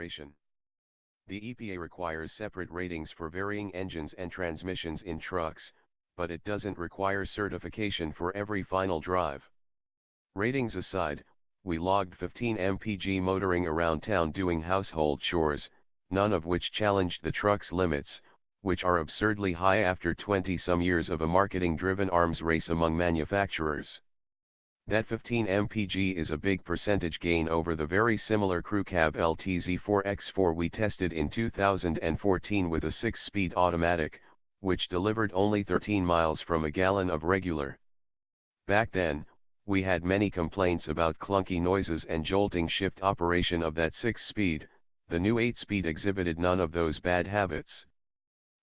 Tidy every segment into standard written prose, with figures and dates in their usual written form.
operation. The EPA requires separate ratings for varying engines and transmissions in trucks, but it doesn't require certification for every final drive. Ratings aside, we logged 15 mpg motoring around town doing household chores, none of which challenged the truck's limits, which are absurdly high after 20-some years of a marketing-driven arms race among manufacturers. That 15 mpg is a big percentage gain over the very similar crew cab LTZ4X4 we tested in 2014 with a 6-speed automatic, which delivered only 13 miles from a gallon of regular. Back then, we had many complaints about clunky noises and jolting shift operation of that 6-speed, the new 8-speed exhibited none of those bad habits.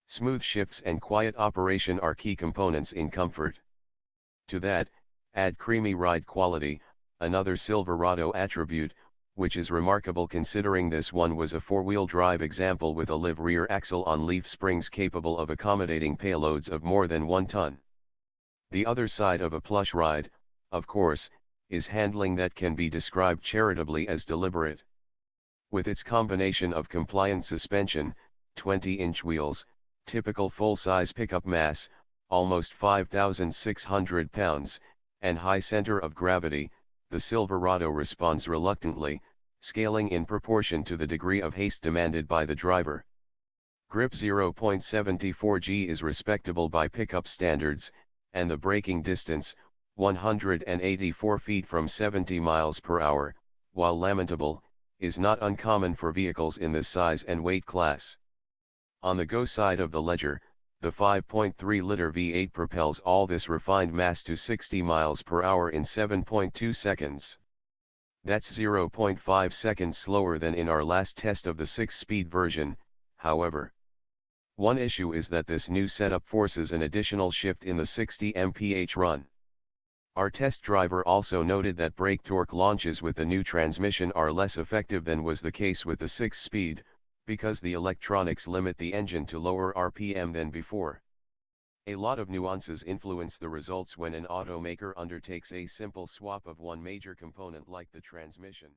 Smooth shifts and quiet operation are key components in comfort. To that, add creamy ride quality, another Silverado attribute, which is remarkable considering this one was a 4-wheel drive example with a live rear axle on leaf springs capable of accommodating payloads of more than 1 ton. The other side of a plush ride, of course, is handling that can be described charitably as deliberate. With its combination of compliant suspension, 20-inch wheels, typical full-size pickup mass, almost 5,600 pounds, and high center of gravity, the Silverado responds reluctantly, scaling in proportion to the degree of haste demanded by the driver. Grip 0.74 g is respectable by pickup standards, and the braking distance, 184 feet from 70 miles per hour, while lamentable, is not uncommon for vehicles in this size and weight class. On the go side of the ledger, the 5.3-liter V8 propels all this refined mass to 60 miles per hour in 7.2 seconds. That's 0.5 seconds slower than in our last test of the 6-speed version, however. One issue is that this new setup forces an additional shift in the 60 mph run. Our test driver also noted that brake torque launches with the new transmission are less effective than was the case with the 6-speed, because the electronics limit the engine to lower RPM than before. A lot of nuances influence the results when an automaker undertakes a simple swap of one major component like the transmission.